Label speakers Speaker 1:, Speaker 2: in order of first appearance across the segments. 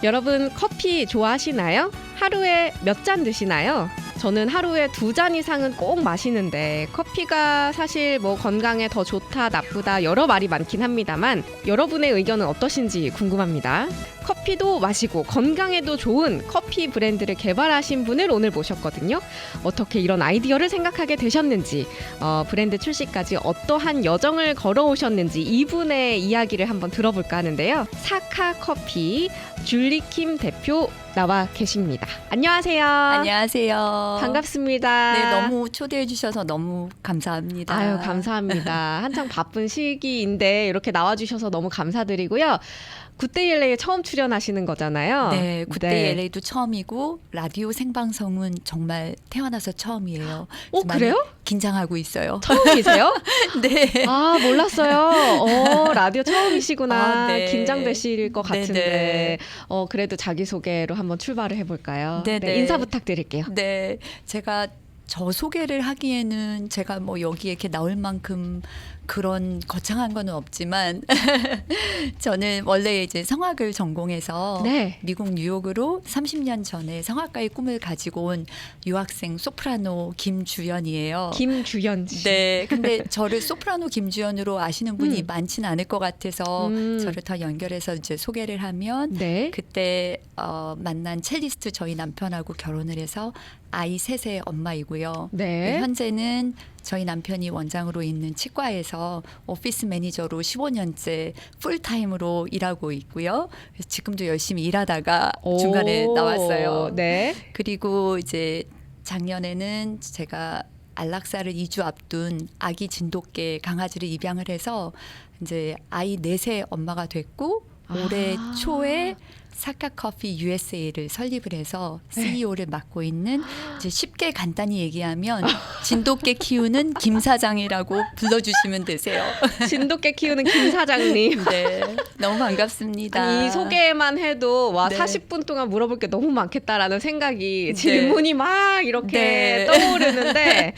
Speaker 1: 여러분 커피 좋아하시나요? 하루에 몇 잔 드시나요? 저는 하루에 2잔 이상은 꼭 마시는데 커피가 사실 뭐 건강에 더 좋다 나쁘다 여러 말이 많긴 합니다만 여러분의 의견은 어떠신지 궁금합니다. 커피도 마시고 건강에도 좋은 커피 브랜드를 개발하신 분을 오늘 모셨거든요. 어떻게 이런 아이디어를 생각하게 되셨는지 브랜드 출시까지 어떠한 여정을 걸어오셨는지 이분의 이야기를 한번 들어볼까 하는데요. 사카커피 줄리킴 대표 나와 계십니다. 안녕하세요.
Speaker 2: 안녕하세요.
Speaker 1: 반갑습니다.
Speaker 2: 네, 너무 초대해 주셔서 너무 감사합니다.
Speaker 1: 아유, 감사합니다. 한창 바쁜 시기인데 이렇게 나와주셔서 너무 감사드리고요. 굿데이 LA에 처음 출연하시는 거잖아요.
Speaker 2: 네, 굿데이 LA도 처음이고 라디오 생방송은 정말 태어나서 처음이에요.
Speaker 1: 그래요?
Speaker 2: 긴장하고 있어요.
Speaker 1: 처음이세요?
Speaker 2: 네.
Speaker 1: 아, 몰랐어요. 라디오 처음이시구나.
Speaker 2: 네.
Speaker 1: 긴장되실 것 같은데.
Speaker 2: 네네.
Speaker 1: 그래도 자기소개로 한번 출발을 해볼까요?
Speaker 2: 네네.
Speaker 1: 네, 인사 부탁드릴게요.
Speaker 2: 네, 제가 저 소개를 하기에는 제가 뭐 여기에 이렇게 나올 만큼 그런 거창한 건 없지만 저는 원래 이제 성악을 전공해서
Speaker 1: 네.
Speaker 2: 미국 뉴욕으로 30년 전에 성악가의 꿈을 가지고 온 유학생 소프라노 김주연이에요.
Speaker 1: 김주연 씨.
Speaker 2: 네, 근데 저를 소프라노 김주연으로 아시는 분이 많지는 않을 것 같아서 저를 더 연결해서 이제 소개를 하면
Speaker 1: 네.
Speaker 2: 그때 만난 첼리스트 저희 남편하고 결혼을 해서 아이 셋의 엄마이고요.
Speaker 1: 네.
Speaker 2: 현재는 저희 남편이 원장으로 있는 치과에서 오피스 매니저로 15년째 풀타임으로 일하고 있고요. 지금도 열심히 일하다가 중간에 나왔어요.
Speaker 1: 네.
Speaker 2: 그리고 이제 작년에는 제가 안락사를 2주 앞둔 아기 진돗개 강아지를 입양을 해서 이제 아이 넷의 엄마가 됐고 올해 초에 사카커피 USA를 설립을 해서 CEO를 맡고 있는 이제 쉽게 간단히 얘기하면 진돗개 키우는 김 사장이라고 불러주시면 되세요.
Speaker 1: 진돗개 키우는 김 사장님.
Speaker 2: 네, 너무 반갑습니다.
Speaker 1: 아니, 이 소개만 해도 와
Speaker 2: 네.
Speaker 1: 40분 동안 물어볼 게 너무 많겠다라는 생각이
Speaker 2: 네.
Speaker 1: 질문이 막 이렇게
Speaker 2: 네.
Speaker 1: 떠오르는데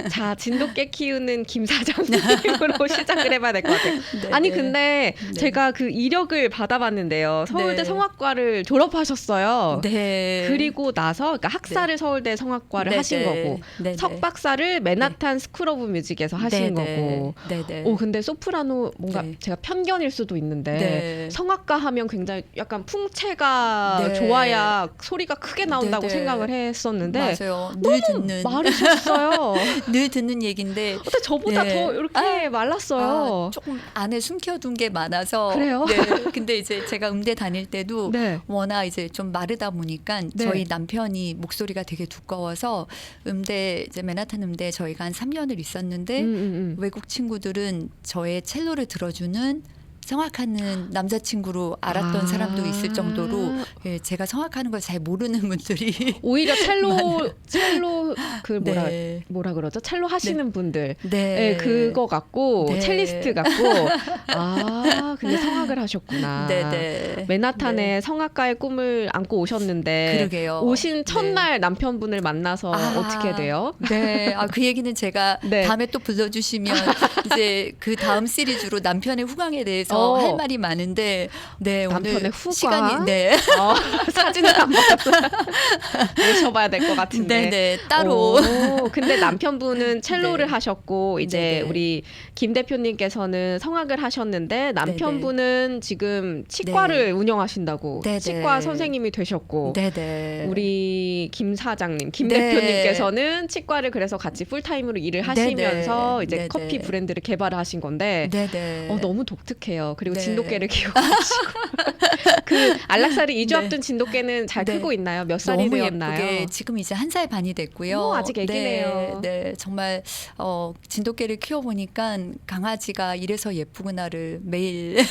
Speaker 1: 자 진돗개 키우는 김 사장님으로 시작을 해봐야 될 것 같아요.
Speaker 2: 네,
Speaker 1: 아니
Speaker 2: 네.
Speaker 1: 근데
Speaker 2: 네.
Speaker 1: 제가 그 이력을 받아봤는데요. 서울대
Speaker 2: 네.
Speaker 1: 성악과를 졸업하셨어요.
Speaker 2: 네.
Speaker 1: 그리고 나서 그러니까 학사를 서울대 성악과를
Speaker 2: 네,
Speaker 1: 하신
Speaker 2: 네.
Speaker 1: 거고
Speaker 2: 네,
Speaker 1: 석박사를 맨하탄 스쿨 오브 뮤직에서 하신
Speaker 2: 네,
Speaker 1: 거고.
Speaker 2: 네, 네.
Speaker 1: 근데 소프라노 뭔가
Speaker 2: 네.
Speaker 1: 제가 편견일 수도 있는데
Speaker 2: 네.
Speaker 1: 성악가 하면 굉장히 약간 풍채가
Speaker 2: 네.
Speaker 1: 좋아야 소리가 크게 나온다고
Speaker 2: 네, 네.
Speaker 1: 생각을 했었는데
Speaker 2: 맞아요. 늘 듣는
Speaker 1: 마르셨어요.
Speaker 2: 늘 듣는 얘기인데
Speaker 1: 근데 저보다
Speaker 2: 네.
Speaker 1: 더 이렇게 말랐어요.
Speaker 2: 조금 안에 숨겨둔 게 많아서
Speaker 1: 그래요?
Speaker 2: 네. 근데 이제 제가 음대 다닐 때도
Speaker 1: 네.
Speaker 2: 워낙 이제 좀 마르다 보니까
Speaker 1: 네.
Speaker 2: 저희 남편이 목소리가 되게 두꺼워서 음대 이제 맨하탄 음대에 저희가 한 3년을 있었는데 외국 친구들은 저의 첼로를 들어주는 성악하는 남자친구로 알았던 사람도 있을 정도로 예, 제가 성악하는 걸 잘 모르는 분들이
Speaker 1: 오히려 첼로 그
Speaker 2: 네.
Speaker 1: 뭐라 그러죠? 첼로 하시는 분들
Speaker 2: 네.
Speaker 1: 네, 그거 같고
Speaker 2: 네.
Speaker 1: 첼리스트 같고 근데 성악을 하셨구나.
Speaker 2: 네네.
Speaker 1: 맨하탄에
Speaker 2: 네.
Speaker 1: 성악가의 꿈을 안고 오셨는데
Speaker 2: 그러게요.
Speaker 1: 오신 첫날 남편분을 만나서 어떻게 돼요?
Speaker 2: 네, 그 얘기는 제가
Speaker 1: 네.
Speaker 2: 다음에 또 불러주시면 이제 그 다음 시리즈로 남편의 후광에 대해서 할 말이 많은데, 네
Speaker 1: 남편의
Speaker 2: 오늘
Speaker 1: 후광?
Speaker 2: 시간이 네,
Speaker 1: 사진을 안 봤어요. 모셔봐야 될 것 같은데.
Speaker 2: 네, 따로.
Speaker 1: 근데 남편분은 첼로를
Speaker 2: 네.
Speaker 1: 하셨고 이제
Speaker 2: 네네.
Speaker 1: 우리 김 대표님께서는 성악을 하셨는데 남편분은 지금 치과를
Speaker 2: 네.
Speaker 1: 운영하신다고
Speaker 2: 네네.
Speaker 1: 치과 선생님이 되셨고
Speaker 2: 네네.
Speaker 1: 우리 김 사장님, 김
Speaker 2: 네.
Speaker 1: 대표님께서는 치과를 그래서 같이 풀타임으로 일을 하시면서
Speaker 2: 네네.
Speaker 1: 이제
Speaker 2: 네네.
Speaker 1: 커피 브랜드를 개발을 하신 건데
Speaker 2: 네네.
Speaker 1: 너무 독특해요. 그리고
Speaker 2: 네.
Speaker 1: 진돗개를 키우고 계시고 그 안락사를 2주
Speaker 2: 네.
Speaker 1: 앞둔 진돗개는 잘
Speaker 2: 네.
Speaker 1: 크고 있나요? 몇 살이
Speaker 2: 너무
Speaker 1: 되었나요?
Speaker 2: 예쁘게 지금 이제 1살 반이 됐고요.
Speaker 1: 아직 애기네요.
Speaker 2: 네, 네, 정말 진돗개를 키워보니까 강아지가 이래서 예쁘구나를 매일.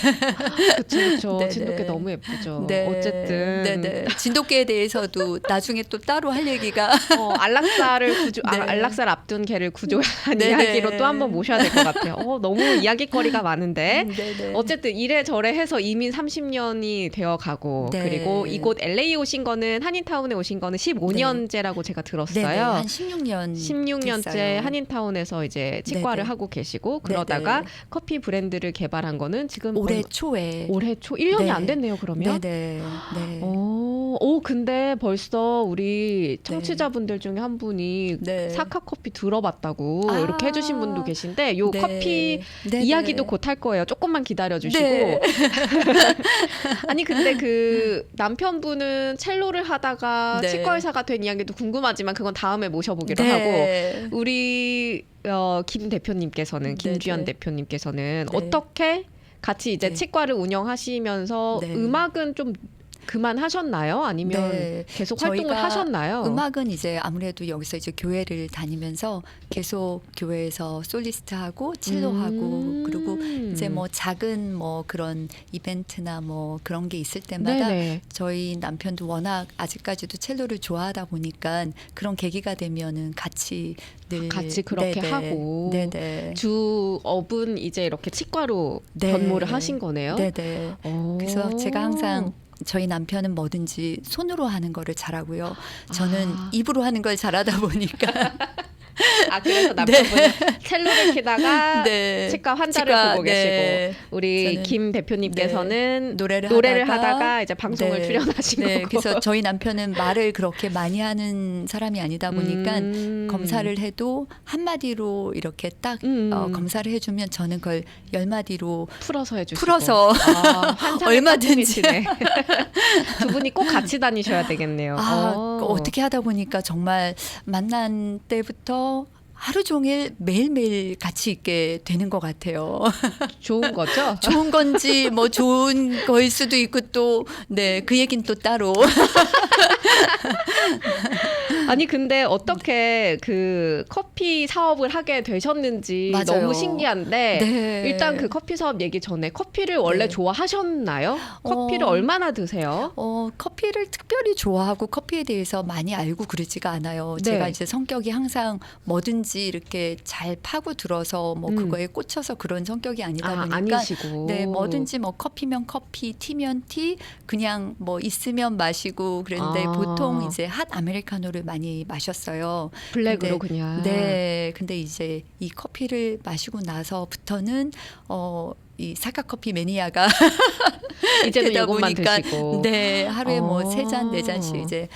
Speaker 1: 그렇죠.
Speaker 2: 네네.
Speaker 1: 진돗개 너무 예쁘죠.
Speaker 2: 네.
Speaker 1: 어쨌든
Speaker 2: 네네. 진돗개에 대해서도 나중에 또 따로 할 얘기가. 네.
Speaker 1: 안락사를 앞둔 개를 구조한
Speaker 2: 네네.
Speaker 1: 이야기로 또 한번 모셔야 될 것 같아요. 너무 이야기거리가 많은데
Speaker 2: 네네.
Speaker 1: 어쨌든 이래저래 해서 이민 30년이 되어 가고
Speaker 2: 네.
Speaker 1: 그리고 이곳 LA 오신 거는 한인타운에 오신 거는 15년째라고 제가 들었어요.
Speaker 2: 네네. 한 16년
Speaker 1: 16년째
Speaker 2: 됐어요.
Speaker 1: 한인타운에서 이제 치과를
Speaker 2: 네네.
Speaker 1: 하고 계시고 그러다가
Speaker 2: 네네.
Speaker 1: 커피 브랜드를 개발한 거는 지금
Speaker 2: 올해 초에.
Speaker 1: 올해 초 1년이
Speaker 2: 네.
Speaker 1: 안 됐네요. 그러면
Speaker 2: 네네. 네.
Speaker 1: 근데 벌써 우리 청취자분들 중에 한 분이
Speaker 2: 네.
Speaker 1: 사카커피 들어봤다고
Speaker 2: 아.
Speaker 1: 이렇게 해주신 분도 계신데 요
Speaker 2: 네.
Speaker 1: 커피
Speaker 2: 네,
Speaker 1: 이야기도
Speaker 2: 네.
Speaker 1: 곧 할 거예요. 조금만 기다려주시고.
Speaker 2: 네.
Speaker 1: 아니 근데 그 남편분은 첼로를 하다가
Speaker 2: 네.
Speaker 1: 치과 의사가 된 이야기도 궁금하지만 그건 다음에 모셔보기로
Speaker 2: 네.
Speaker 1: 하고 우리 김 대표님께서는 김주연
Speaker 2: 네.
Speaker 1: 대표님께서는
Speaker 2: 네.
Speaker 1: 어떻게 같이 이제
Speaker 2: 네.
Speaker 1: 치과를 운영하시면서
Speaker 2: 네.
Speaker 1: 음악은 좀 그만하셨나요? 아니면
Speaker 2: 네.
Speaker 1: 계속 활동을
Speaker 2: 저희가
Speaker 1: 하셨나요?
Speaker 2: 음악은 이제 아무래도 여기서 이제 교회를 다니면서 계속 교회에서 솔리스트 하고 첼로 하고 그리고 이제 뭐 작은 뭐 그런 이벤트나 뭐 그런 게 있을 때마다
Speaker 1: 네네.
Speaker 2: 저희 남편도 워낙 아직까지도 첼로를 좋아하다 보니까 그런 계기가 되면은 같이 늘
Speaker 1: 같이 그렇게
Speaker 2: 네네.
Speaker 1: 하고
Speaker 2: 네네.
Speaker 1: 주업은 이제 이렇게 치과로
Speaker 2: 네.
Speaker 1: 변모를 하신 거네요.
Speaker 2: 네네. 그래서 제가 항상 저희 남편은 뭐든지 손으로 하는 거를 잘하고요. 저는 입으로 하는 걸 잘하다 보니까
Speaker 1: 그래서 남편분은 첼로를 키다가
Speaker 2: 네.
Speaker 1: 치과 환자를
Speaker 2: 치과,
Speaker 1: 보고
Speaker 2: 네.
Speaker 1: 계시고 우리
Speaker 2: 저는,
Speaker 1: 김 대표님께서는
Speaker 2: 노래를
Speaker 1: 하다가 이제 방송을
Speaker 2: 네.
Speaker 1: 출연하신
Speaker 2: 네.
Speaker 1: 거고.
Speaker 2: 그래서 저희 남편은 말을 그렇게 많이 하는 사람이 아니다 보니까 검사를 해도 한마디로 이렇게 딱 검사를 해주면 저는 그걸 10마디로
Speaker 1: 풀어서 해주시고.
Speaker 2: 풀어서
Speaker 1: 환상의
Speaker 2: 얼마든지.
Speaker 1: 짝꿍이시네. 두 분이 꼭 같이 다니셔야 되겠네요.
Speaker 2: 어떻게 하다 보니까 정말 만난 때부터 하루 종일 매일매일 같이 있게 되는 것 같아요.
Speaker 1: 좋은 거죠?
Speaker 2: 좋은 건지 뭐 좋은 거일 수도 있고 또 네, 그 얘기는 또 따로.
Speaker 1: 아니 근데 어떻게 그 커피 사업을 하게 되셨는지
Speaker 2: 맞아요.
Speaker 1: 너무 신기한데
Speaker 2: 네.
Speaker 1: 일단 그 커피 사업 얘기 전에 커피를 원래
Speaker 2: 네.
Speaker 1: 좋아하셨나요? 커피를 얼마나 드세요?
Speaker 2: 커피를 특별히 좋아하고 커피에 대해서 많이 알고 그러지가 않아요.
Speaker 1: 네.
Speaker 2: 제가 이제 성격이 항상 뭐든지 이렇게 잘 파고 들어서 뭐 그거에 꽂혀서 그런 성격이 아니다 보니까
Speaker 1: 아니시고.
Speaker 2: 네, 뭐든지 뭐 커피면 커피, 티면 티, 그냥 뭐 있으면 마시고 그랬는데 보통 이제 핫 아메리카노를 많이 마셨어요.
Speaker 1: 블랙으로
Speaker 2: 근데,
Speaker 1: 그냥.
Speaker 2: 네, 근데 이제 이 커피를 마시고 나서부터는 이 사카커피 매니아가
Speaker 1: 이제는
Speaker 2: 되다
Speaker 1: 이것만
Speaker 2: 보니까
Speaker 1: 드시고.
Speaker 2: 네, 하루에 뭐 3잔, 4잔씩 이제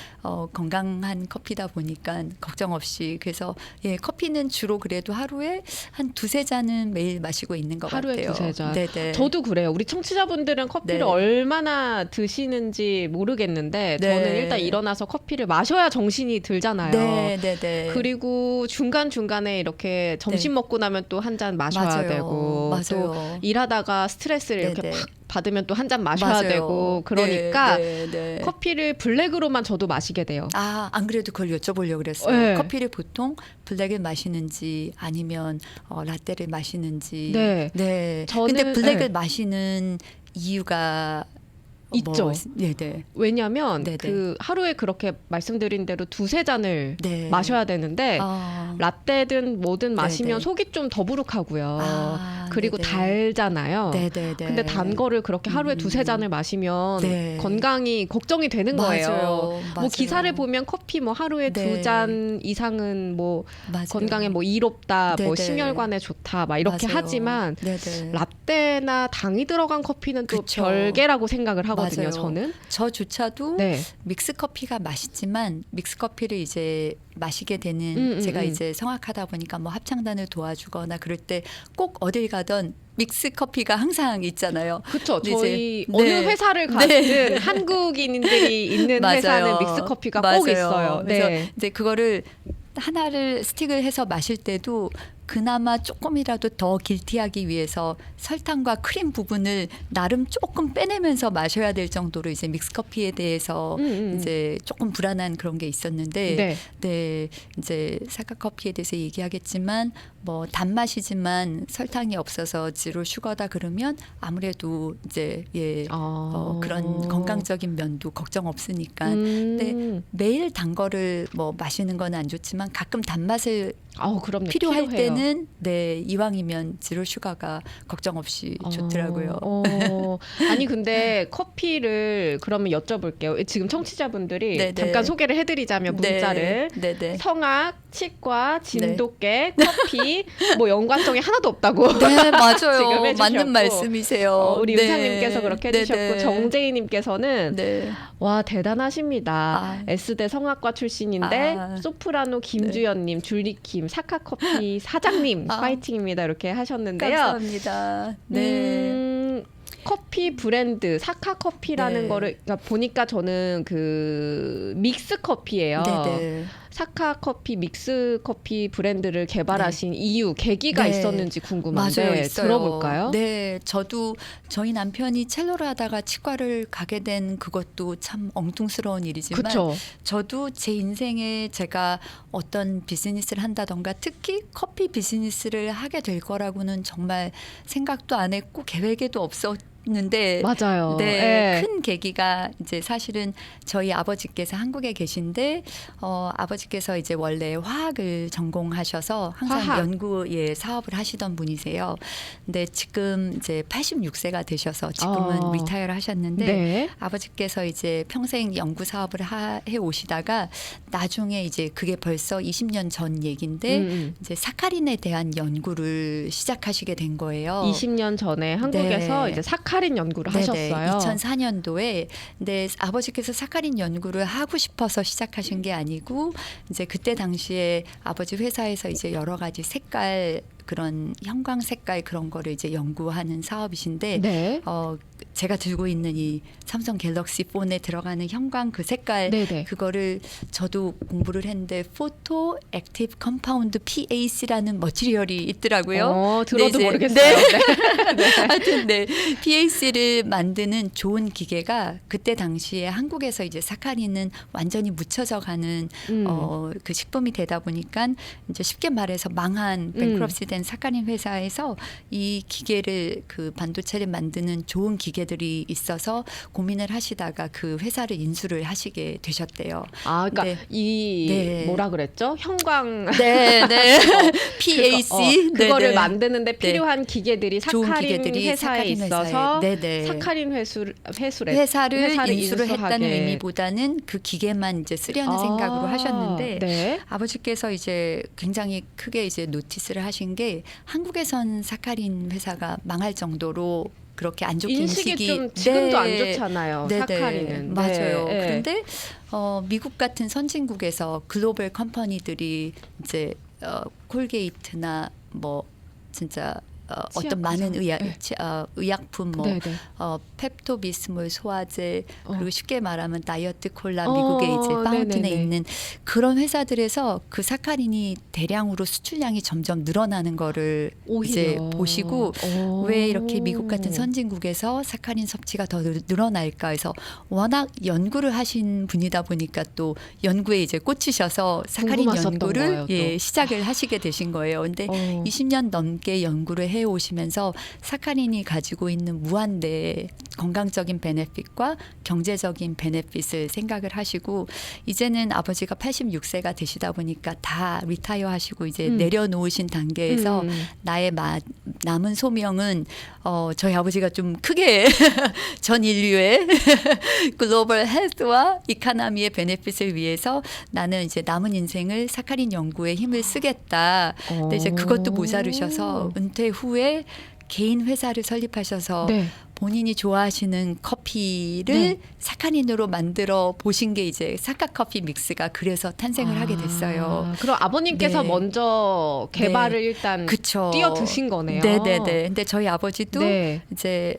Speaker 2: 건강한 커피다 보니까 걱정 없이 그래서 예, 커피는 주로 그래도 하루에 한 2-3잔은 매일 마시고 있는 것
Speaker 1: 하루에
Speaker 2: 같아요.
Speaker 1: 2-3잔.
Speaker 2: 네네.
Speaker 1: 저도 그래요. 우리 청취자분들은 커피를
Speaker 2: 네.
Speaker 1: 얼마나 드시는지 모르겠는데
Speaker 2: 네.
Speaker 1: 저는 일단 일어나서 커피를 마셔야 정신이 들잖아요.
Speaker 2: 네, 네, 네.
Speaker 1: 그리고 중간중간에 이렇게 점심 먹고 나면 또 한 잔 마셔야
Speaker 2: 맞아요.
Speaker 1: 되고
Speaker 2: 맞아요.
Speaker 1: 또 일하다가 스트레스를 이렇게
Speaker 2: 네네.
Speaker 1: 팍 받으면 또 한 잔 마셔야
Speaker 2: 맞아요.
Speaker 1: 되고 그러니까
Speaker 2: 네, 네, 네.
Speaker 1: 커피를 블랙으로만 저도 마시게 돼요.
Speaker 2: 안 그래도 그걸 여쭤보려고 그랬어요.
Speaker 1: 네.
Speaker 2: 커피를 보통 블랙을 마시는지 아니면 라떼를 마시는지.
Speaker 1: 네.
Speaker 2: 네.
Speaker 1: 저는-
Speaker 2: 근데 블랙을
Speaker 1: 네.
Speaker 2: 마시는 이유가
Speaker 1: 있죠.
Speaker 2: 네네.
Speaker 1: 왜냐하면
Speaker 2: 네네.
Speaker 1: 그 하루에 그렇게 말씀드린 대로 2-3잔을
Speaker 2: 네.
Speaker 1: 마셔야 되는데 라떼든 뭐든 마시면
Speaker 2: 네네.
Speaker 1: 속이 좀 더부룩하고요. 그리고
Speaker 2: 네네.
Speaker 1: 달잖아요.
Speaker 2: 네네네.
Speaker 1: 근데 단 거를 그렇게 하루에 2-3잔을 마시면
Speaker 2: 네.
Speaker 1: 건강이 걱정이 되는 거예요.
Speaker 2: 맞아요.
Speaker 1: 뭐 기사를 보면 커피 뭐 하루에
Speaker 2: 네.
Speaker 1: 2잔 이상은 뭐
Speaker 2: 맞아요.
Speaker 1: 건강에 뭐 이롭다, 뭐
Speaker 2: 네네.
Speaker 1: 심혈관에 좋다, 막 이렇게
Speaker 2: 맞아요.
Speaker 1: 하지만
Speaker 2: 네네.
Speaker 1: 라떼나 당이 들어간 커피는 또
Speaker 2: 그쵸.
Speaker 1: 별개라고 생각을 하거든요.
Speaker 2: 맞아요.
Speaker 1: 저는.
Speaker 2: 저조차도
Speaker 1: 네.
Speaker 2: 믹스 커피가 맛있지만 믹스 커피를 이제 마시게 되는 제가 이제 성악하다 보니까 뭐 합창단을 도와주거나 그럴 때 꼭 어딜 가던 믹스 커피가 항상 있잖아요.
Speaker 1: 그렇죠.
Speaker 2: 근데
Speaker 1: 저희
Speaker 2: 이제-
Speaker 1: 어느
Speaker 2: 네.
Speaker 1: 회사를 가든
Speaker 2: 네.
Speaker 1: 한국인들이 있는
Speaker 2: 맞아요.
Speaker 1: 회사는 믹스 커피가 꼭
Speaker 2: 맞아요.
Speaker 1: 있어요.
Speaker 2: 그래서
Speaker 1: 네.
Speaker 2: 이제 그거를 하나를 스틱을 해서 마실 때도 그나마 조금이라도 더 길티하기 위해서 설탕과 크림 부분을 나름 조금 빼내면서 마셔야 될 정도로 이제 믹스 커피에 대해서 이제 조금 불안한 그런 게 있었는데
Speaker 1: 네.
Speaker 2: 네, 이제 사카 커피에 대해서 얘기하겠지만 뭐 단맛이지만 설탕이 없어서 지로 슈거다 그러면 아무래도 이제 그런 건강적인 면도 걱정 없으니까. 근데 매일 단 거를 뭐 마시는 건 안 좋지만 가끔 단맛을
Speaker 1: 그럼요.
Speaker 2: 필요할
Speaker 1: 필요해요.
Speaker 2: 때는 네, 이왕이면 지로 슈가가 걱정 없이 좋더라고요.
Speaker 1: 아니 근데 커피를 그러면 여쭤볼게요. 지금 청취자분들이
Speaker 2: 네네.
Speaker 1: 잠깐 소개를 해드리자면 문자를
Speaker 2: 네네.
Speaker 1: 성악, 치과, 진돗개, 커피 커피 뭐 연관성이 하나도 없다고.
Speaker 2: 네,
Speaker 1: 지금
Speaker 2: 맞아요.
Speaker 1: 해주셨고.
Speaker 2: 맞는 말씀이세요.
Speaker 1: 우리
Speaker 2: 네.
Speaker 1: 의사님께서 그렇게
Speaker 2: 네,
Speaker 1: 해주셨고
Speaker 2: 네.
Speaker 1: 정재희님께서는
Speaker 2: 네.
Speaker 1: 와 대단하십니다.
Speaker 2: 아.
Speaker 1: S대 성악과 출신인데
Speaker 2: 아.
Speaker 1: 소프라노 김주연님, 줄리킴, 사카커피 사장님
Speaker 2: 아.
Speaker 1: 파이팅입니다 이렇게 하셨는데요.
Speaker 2: 감사합니다. 네.
Speaker 1: 커피 브랜드 사카커피라는
Speaker 2: 네.
Speaker 1: 거를 그러니까 보니까 저는 그 믹스 커피예요.
Speaker 2: 네네.
Speaker 1: 사카커피 믹스 커피 브랜드를 개발하신 이유 계기가
Speaker 2: 네.
Speaker 1: 있었는지 궁금한데
Speaker 2: 맞아요, 있어요.
Speaker 1: 들어볼까요?
Speaker 2: 네, 저도 저희 남편이 첼로를 하다가 치과를 가게 된 그것도 참 엉뚱스러운 일이지만
Speaker 1: 그렇죠.
Speaker 2: 저도 제 인생에 제가 어떤 비즈니스를 한다던가 특히 커피 비즈니스를 하게 될 거라고는 정말 생각도 안 했고 계획에도 없었는데
Speaker 1: 맞아요.
Speaker 2: 네,
Speaker 1: 예.
Speaker 2: 큰 계기가 이제 사실은 저희 아버지께서 한국에 계신데 아버지께서 이제 원래 화학을 전공하셔서 항상
Speaker 1: 화학.
Speaker 2: 연구 사업을 하시던 분이세요. 근데 지금 이제 86세가 되셔서 지금은 리타이어를 하셨는데
Speaker 1: 네.
Speaker 2: 아버지께서 이제 평생 연구 사업을 해 오시다가 나중에 이제 그게 벌써 20년 전 얘기인데 이제 사카린에 대한 연구를 시작하시게 된 거예요.
Speaker 1: 20년 전에 한국에서
Speaker 2: 네.
Speaker 1: 이제 사카린 연구를
Speaker 2: 네네,
Speaker 1: 하셨어요.
Speaker 2: 2004년도에 근데 아버지께서 사카린 연구를 하고 싶어서 시작하신 게 아니고 이제 그때 당시에 아버지 회사에서 이제 여러 가지 색깔 그런 형광 색깔 그런 거를 이제 연구하는 사업이신데
Speaker 1: 네.
Speaker 2: 제가 들고 있는 이 삼성 갤럭시 폰에 들어가는 형광 그 색깔
Speaker 1: 네네.
Speaker 2: 그거를 저도 공부를 했는데 포토 액티브 컴파운드 PAC라는 머티리얼이 있더라고요.
Speaker 1: 들어도
Speaker 2: 네, 이제-
Speaker 1: 모르겠어요. 네.
Speaker 2: 하여튼 네 PAC를 만드는 좋은 기계가 그때 당시에 한국에서 이제 사카린은 완전히 묻혀져 가는 그 식품이 되다 보니까 이제 쉽게 말해서 망한 뱅크럽시 된 사카린 회사에서 이 기계를 그 반도체를 만드는 좋은 기계들이 있어서 고민을 하시다가 그 회사를 인수를 하시게 되셨대요.
Speaker 1: 아, 그러니까
Speaker 2: 네.
Speaker 1: 이
Speaker 2: 네.
Speaker 1: 뭐라 그랬죠? 형광
Speaker 2: 네, 네. PAC
Speaker 1: 그거를
Speaker 2: 네네.
Speaker 1: 만드는데 필요한 기계들이
Speaker 2: 좋은
Speaker 1: 사카린
Speaker 2: 기계들이
Speaker 1: 회사에
Speaker 2: 사카린
Speaker 1: 있어서
Speaker 2: 네네.
Speaker 1: 사카린
Speaker 2: 회사를 인수를
Speaker 1: 인수하게.
Speaker 2: 했다는 의미보다는 그 기계만 이제 쓰려는 생각으로 하셨는데
Speaker 1: 네.
Speaker 2: 아버지께서 이제 굉장히 크게 이제 노티스를 하신 게 한국에선 사카린 회사가 망할 정도로 그렇게 안 좋게
Speaker 1: 인식이 좀 지금도 안 좋잖아요.
Speaker 2: 네네.
Speaker 1: 사카린은.
Speaker 2: 맞아요.
Speaker 1: 네.
Speaker 2: 그런데 미국 같은 선진국에서 글로벌 컴퍼니들이 이제 콜게이트나 뭐 진짜 어떤 많은 의약품 뭐
Speaker 1: 네네.
Speaker 2: 펩토비스몰 소화제
Speaker 1: 어.
Speaker 2: 그리고 쉽게 말하면 다이어트 콜라 미국의 이제 파운틴에
Speaker 1: 네네네.
Speaker 2: 있는 그런 회사들에서 그 사카린이 대량으로 수출량이 점점 늘어나는 거를 이제
Speaker 1: 오히려.
Speaker 2: 보시고 왜 이렇게 미국 같은 선진국에서 사카린 섭취가 더 늘어날까 해서 워낙 연구를 하신 분이다 보니까 또 연구에 이제 꽂히셔서 사카린
Speaker 1: 궁금하셨던
Speaker 2: 연구를
Speaker 1: 거예요, 또.
Speaker 2: 시작을 하시게 되신 거예요. 근데 20년 넘게 연구를 해 오시면서 사카린이 가지고 있는 무한대 건강적인 베네핏과 경제적인 베네핏을 생각을 하시고 이제는 아버지가 86세가 되시다 보니까 다 리타이어 하시고 이제 내려놓으신 단계에서 나의 남은 소명은 저희 아버지가 좀 크게 전 인류의 글로벌 헬스와 이카나미의 베네핏을 위해서 나는 이제 남은 인생을 사카린 연구에 힘을 쓰겠다. 근데 이제 그것도 모자르셔서 은퇴 후에 개인 회사를 설립하셔서
Speaker 1: 네.
Speaker 2: 본인이 좋아하시는 커피를
Speaker 1: 네.
Speaker 2: 사카린으로 만들어 보신 게 이제 사카커피 믹스가 그래서 탄생을 하게 됐어요.
Speaker 1: 그럼 아버님께서
Speaker 2: 네.
Speaker 1: 먼저 개발을 일단
Speaker 2: 그쵸.
Speaker 1: 뛰어드신 거네요.
Speaker 2: 네네네. 근데 저희 아버지도
Speaker 1: 네.
Speaker 2: 이제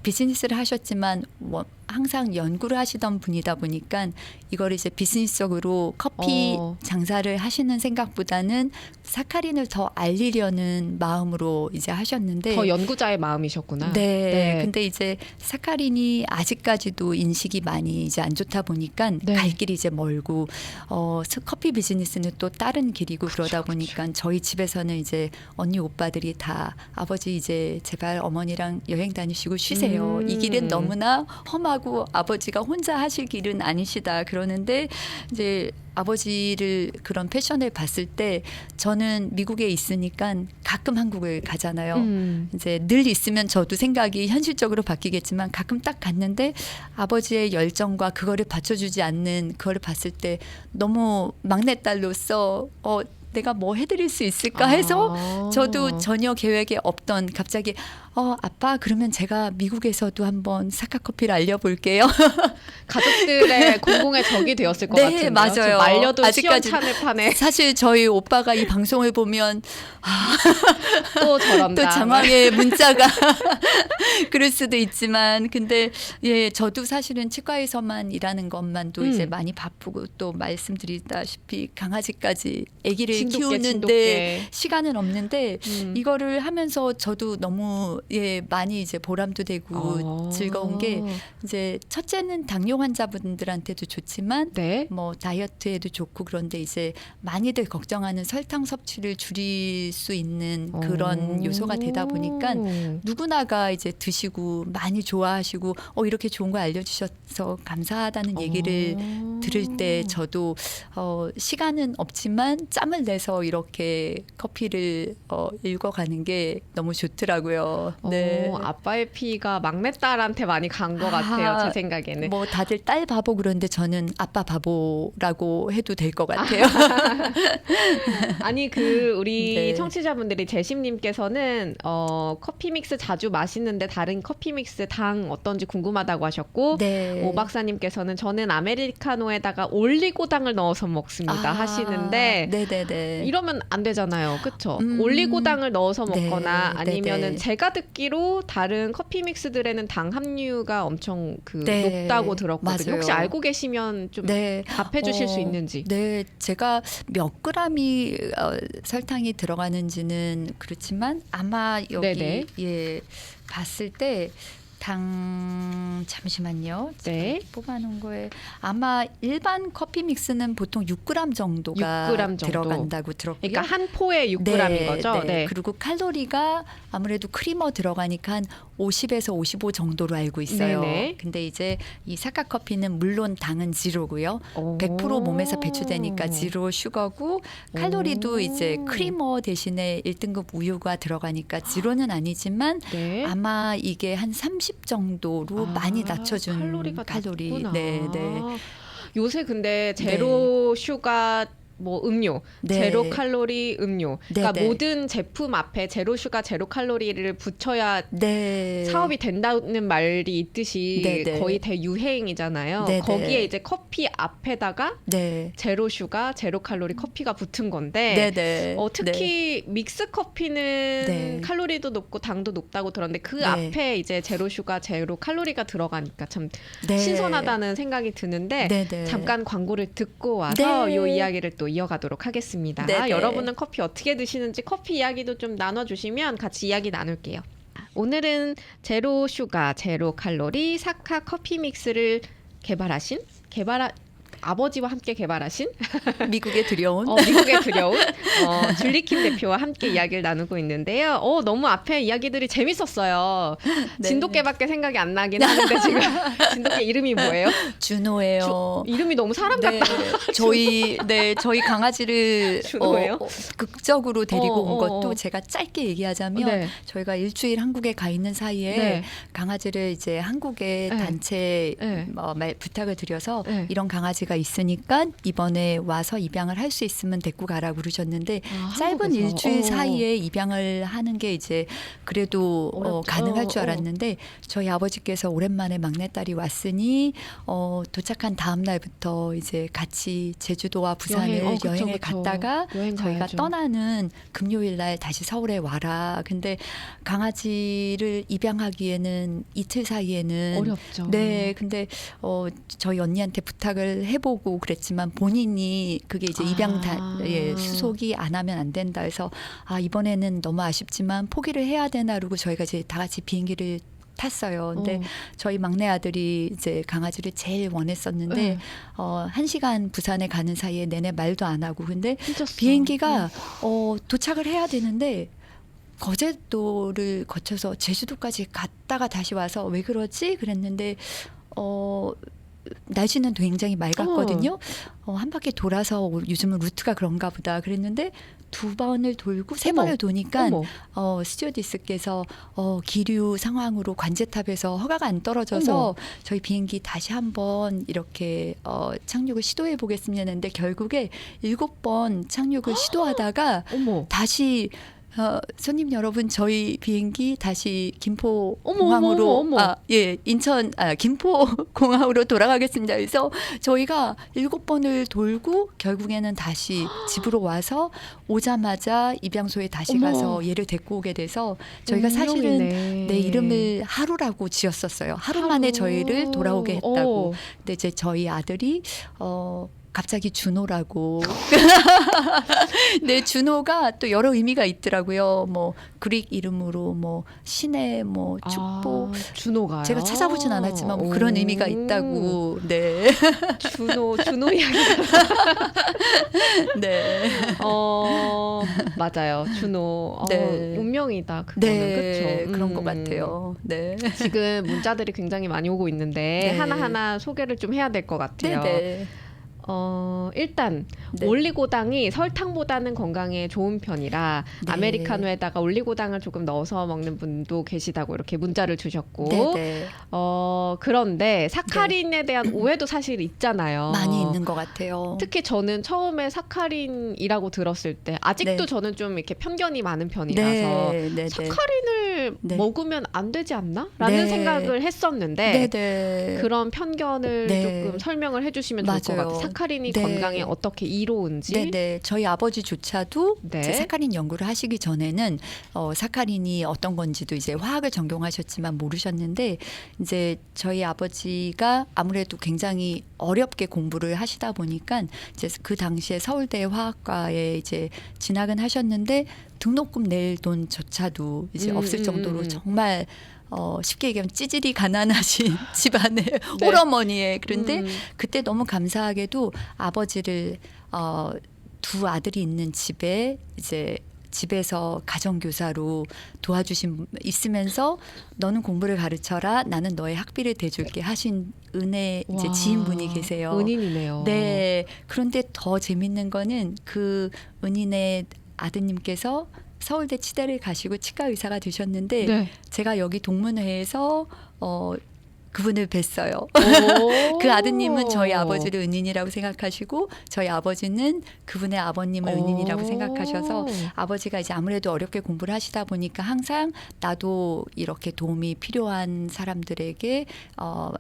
Speaker 2: 비즈니스를 하셨지만 항상 연구를 하시던 분이다 보니까 이걸 이제 비즈니스적으로 커피 장사를 하시는 생각보다는 사카린을 더 알리려는 마음으로 이제 하셨는데
Speaker 1: 더 연구자의 마음이셨구나.
Speaker 2: 네. 근데 이제 사카린이 아직까지도 인식이 많이 이제 안 좋다 보니까
Speaker 1: 네.
Speaker 2: 갈 길이 이제 멀고 커피 비즈니스는 또 다른 길이고 그러다 보니까 저희 집에서는 이제 언니 오빠들이 다 아버지 이제 제발 어머니랑 여행 다니시고 쉬세요. 이 길은 너무나 험하고 아버지가 혼자 하실 길은 아니시다 그러는데 이제 아버지를 그런 패션을 봤을 때 저는 미국에 있으니까 가끔 한국을 가잖아요. 이제 늘 있으면 저도 생각이 현실적으로 바뀌겠지만 가끔 딱 갔는데 아버지의 열정과 그거를 받쳐주지 않는 그거를 봤을 때 너무 막내딸로서 내가 뭐 해드릴 수 있을까 해서 저도 전혀 계획에 없던 갑자기 아빠 그러면 제가 미국에서도 한번 사카 커피를 알려볼게요.
Speaker 1: 가족들의 공공의 적이 되었을 것
Speaker 2: 네,
Speaker 1: 같은데요.
Speaker 2: 맞아요.
Speaker 1: 지금 말려도
Speaker 2: 아직까지
Speaker 1: 시원찮을 판에
Speaker 2: 사실 저희 오빠가 이 방송을 보면
Speaker 1: 또 저런다.
Speaker 2: 또 장황의 문자가 그럴 수도 있지만 근데 예 저도 사실은 치과에서만 일하는 것만도 이제 많이 바쁘고 또 말씀드리다시피 강아지까지 아기를 키우는데
Speaker 1: 진돗개.
Speaker 2: 시간은 없는데 이거를 하면서 저도 너무 예 많이 이제 보람도 되고 즐거운 게 이제 첫째는 당뇨 환자분들한테도 좋지만
Speaker 1: 네.
Speaker 2: 뭐 다이어트에도 좋고 그런데 이제 많이들 걱정하는 설탕 섭취를 줄일 수 있는 그런 요소가 되다 보니까 누구나가 이제 드시고 많이 좋아하시고 이렇게 좋은 거 알려주셔서 감사하다는 얘기를 들을 때 저도 시간은 없지만 짬을 내서 이렇게 커피를 읽어가는 게 너무 좋더라고요. 네.
Speaker 1: 아빠의 피가 막내딸한테 많이 간 것 같아요. 제 생각에는.
Speaker 2: 뭐 다들 딸 바보 그런데 저는 아빠 바보라고 해도 될 것 같아요.
Speaker 1: 아니 우리
Speaker 2: 네.
Speaker 1: 청취자분들이 재심님께서는 커피 믹스 자주 마시는데 다른 커피 믹스 당 어떤지 궁금하다고 하셨고
Speaker 2: 네.
Speaker 1: 오 박사님께서는 저는 아메리카노에다가 올리고당을 넣어서 먹습니다 하시는데
Speaker 2: 네네네.
Speaker 1: 이러면 안 되잖아요. 그렇죠? 올리고당을 넣어서
Speaker 2: 네,
Speaker 1: 먹거나 아니면은
Speaker 2: 네네.
Speaker 1: 제가 듣기로 다른 커피 믹스들에는 당 함유가 엄청
Speaker 2: 네,
Speaker 1: 높다고 들었거든요.
Speaker 2: 맞아요.
Speaker 1: 혹시 알고 계시면 좀
Speaker 2: 네.
Speaker 1: 답해 주실 수 있는지.
Speaker 2: 네, 제가 몇 그램이 설탕이 들어가는지는 그렇지만 아마 여기
Speaker 1: 네네.
Speaker 2: 예 봤을 때 잠시만요.
Speaker 1: 네.
Speaker 2: 뽑아놓은 거에 아마 일반 커피 믹스는 보통 6g 정도가
Speaker 1: 6g 정도.
Speaker 2: 들어간다고 들었고요.
Speaker 1: 그러니까 한 포에 6g인 거죠? 네.
Speaker 2: 그리고 칼로리가 아무래도 크리머 들어가니까 한 50에서 55 정도로 알고 있어요.
Speaker 1: 네네.
Speaker 2: 근데 이제 이 사카 커피는 물론 당은 지로고요. 100% 몸에서 배출되니까 지로 슈거고 칼로리도 이제 크리머 대신에 1등급 우유가 들어가니까 지로는 아니지만
Speaker 1: 네.
Speaker 2: 아마 이게 한 30 정도로 많이 낮춰준
Speaker 1: 칼로리가
Speaker 2: 칼로리.
Speaker 1: 낮구나.
Speaker 2: 네, 네.
Speaker 1: 요새 근데 제로 슈가 뭐 음료,
Speaker 2: 네.
Speaker 1: 제로 칼로리 음료. 그러니까
Speaker 2: 네, 네.
Speaker 1: 모든 제품 앞에 제로 슈가, 제로 칼로리를 붙여야
Speaker 2: 네.
Speaker 1: 사업이 된다는 말이 있듯이
Speaker 2: 네, 네.
Speaker 1: 거의 대유행이잖아요.
Speaker 2: 네, 네.
Speaker 1: 거기에 이제 커피 앞에다가
Speaker 2: 네.
Speaker 1: 제로 슈가, 제로 칼로리 커피가 붙은 건데
Speaker 2: 네, 네.
Speaker 1: 특히 믹스 커피는
Speaker 2: 네.
Speaker 1: 칼로리도 높고 당도 높다고 들었는데 그
Speaker 2: 네.
Speaker 1: 앞에 이제 제로 슈가, 제로 칼로리가 들어가니까 참
Speaker 2: 네.
Speaker 1: 신선하다는 생각이 드는데
Speaker 2: 네, 네.
Speaker 1: 잠깐 광고를 듣고 와서
Speaker 2: 네.
Speaker 1: 이 이야기를 또 이어가도록 하겠습니다.
Speaker 2: 네, 네.
Speaker 1: 여러분은 커피 어떻게 드시는지 커피 이야기도 좀 나눠주시면 같이 이야기 나눌게요. 오늘은 제로 슈가, 제로 칼로리 사카 커피 믹스를 아버지와 함께 개발하신
Speaker 2: 미국에 들여온
Speaker 1: 미국에 들여온 줄리킴 대표와 함께 이야기를 나누고 있는데요. 너무 앞에 이야기들이 재밌었어요.
Speaker 2: 네.
Speaker 1: 진돗개밖에 생각이 안 나긴 하는데 지금 진돗개 이름이 뭐예요?
Speaker 2: 준호예요.
Speaker 1: 이름이 너무 사람
Speaker 2: 네,
Speaker 1: 같다.
Speaker 2: 저희 강아지를
Speaker 1: 준호예요?
Speaker 2: 극적으로 데리고 온
Speaker 1: 어.
Speaker 2: 것도 제가 짧게 얘기하자면
Speaker 1: 네.
Speaker 2: 저희가 일주일 한국에 가 있는 사이에
Speaker 1: 네.
Speaker 2: 강아지를 이제 한국의
Speaker 1: 네.
Speaker 2: 단체에
Speaker 1: 네.
Speaker 2: 부탁을 드려서
Speaker 1: 네.
Speaker 2: 이런 강아지가 있으니까 이번에 와서 입양을 할 수 있으면 데리고 가라고 그러셨는데 짧은
Speaker 1: 한국에서.
Speaker 2: 일주일 사이에 입양을 하는 게 이제 그래도
Speaker 1: 어렵죠.
Speaker 2: 가능할 줄 알았는데 저희 아버지께서 오랜만에 막내딸이 왔으니 도착한 다음 날부터 이제 같이 제주도와 부산을
Speaker 1: 그쵸,
Speaker 2: 여행을
Speaker 1: 그쵸.
Speaker 2: 갔다가
Speaker 1: 여행
Speaker 2: 저희가
Speaker 1: 가야죠.
Speaker 2: 떠나는 금요일 날 다시 서울에 와라. 근데 강아지를 입양하기에는 이틀 사이에는
Speaker 1: 어렵죠.
Speaker 2: 네, 근데 저희 언니한테 부탁을 해보고 그랬지만 본인이 그게 이제 수속이 안 하면 안 된다 해서 이번에는 너무 아쉽지만 포기를 해야 되나 그러고 저희가 이제 다 같이 비행기를 탔어요. 근데 저희 막내 아들이 이제 강아지를 제일 원했었는데
Speaker 1: 네.
Speaker 2: 1시간 부산에 가는 사이에 내내 말도 안 하고 근데
Speaker 1: 삐졌어.
Speaker 2: 비행기가 도착을 해야 되는데 거제도를 거쳐서 제주도까지 갔다가 다시 와서 왜 그러지? 그랬는데 날씨는 굉장히 맑았거든요. 한 바퀴 돌아서 요즘은 루트가 그런가 보다 그랬는데 2번을 돌고 3번을 도니까 스튜어디스께서 기류 상황으로 관제탑에서 허가가 안 떨어져서 저희 비행기 다시 한번 이렇게 착륙을 시도해 보겠습니다 했는데 결국에 7번 착륙을 시도하다가 다시 손님 여러분 저희 비행기 다시 김포 공항으로 인천 김포 공항으로 돌아가겠습니다. 그래서 저희가 7번을 돌고 결국에는 다시 집으로 와서 오자마자 입양소에 다시 가서 얘를 데리고 오게 돼서 저희가 사실은 내 이름을 하루라고 지었었어요. 하루 만에 저희를 돌아오게 했다고. 근데 이제 저희 아들이 갑자기 준호라고. 네, 준호가 또 여러 의미가 있더라고요. 뭐 그릭 이름으로 뭐 신의 뭐 축복.
Speaker 1: 준호가요?
Speaker 2: 제가 찾아보진 않았지만 뭐 그런 의미가 있다고. 네.
Speaker 1: 준호 이야기.
Speaker 2: 네.
Speaker 1: 맞아요. 준호.
Speaker 2: 네.
Speaker 1: 운명이다. 그거는.
Speaker 2: 네,
Speaker 1: 그쵸?
Speaker 2: 그런 것 같아요. 네.
Speaker 1: 지금 문자들이 굉장히 많이 오고 있는데
Speaker 2: 네.
Speaker 1: 하나하나 소개를 좀 해야 될 것 같아요.
Speaker 2: 네.
Speaker 1: 일단
Speaker 2: 네.
Speaker 1: 올리고당이 설탕보다는 건강에 좋은 편이라
Speaker 2: 네.
Speaker 1: 아메리카노에다가 올리고당을 조금 넣어서 먹는 분도 계시다고 이렇게 문자를 주셨고
Speaker 2: 네.
Speaker 1: 그런데 사카린에 대한 오해도 사실 있잖아요.
Speaker 2: 많이 있는 것 같아요.
Speaker 1: 특히 저는 처음에 사카린이라고 들었을 때 아직도
Speaker 2: 네.
Speaker 1: 저는 좀 이렇게 편견이 많은 편이라서
Speaker 2: 네.
Speaker 1: 사카린을
Speaker 2: 네.
Speaker 1: 먹으면 안 되지 않나? 라는
Speaker 2: 네.
Speaker 1: 생각을 했었는데
Speaker 2: 네.
Speaker 1: 그런 편견을
Speaker 2: 네.
Speaker 1: 조금 설명을 해주시면 좋을 것
Speaker 2: 맞아요.
Speaker 1: 같아요. 사카린이
Speaker 2: 네.
Speaker 1: 건강에 어떻게 이로운지.
Speaker 2: 네네. 저희 아버지조차도
Speaker 1: 네.
Speaker 2: 이제 사카린 연구를 하시기 전에는 사카린이 어떤 건지도 이제 화학을 전공하셨지만 모르셨는데 이제 저희 아버지가 아무래도 굉장히 어렵게 공부를 하시다 보니까 이제 그 당시에 서울대 화학과에 이제 진학은 하셨는데 등록금 낼 돈조차도 이제 없을 정도로 정말 쉽게 얘기하면 찌질이 가난하신 집안의
Speaker 1: 네.
Speaker 2: 홀어머니에 그런데 그때 너무 감사하게도 아버지를 2 아들이 있는 집에 이제 집에서 가정교사로 도와주신 있으면서 너는 공부를 가르쳐라 나는 너의 학비를 대줄게 하신 은혜 이제 지인분이 계세요.
Speaker 1: 은인이네요.
Speaker 2: 네. 그런데 더 재밌는 거는 그 은인의 아드님께서 서울대 치대를 가시고 치과 의사가 되셨는데
Speaker 1: 네.
Speaker 2: 제가 여기 동문회에서 그분을 뵀어요. 그 아드님은 저희 아버지를 은인이라고 생각하시고 저희 아버지는 그분의 아버님을 은인이라고 생각하셔서 아버지가 이제 아무래도 어렵게 공부를 하시다 보니까 항상 나도 이렇게 도움이 필요한 사람들에게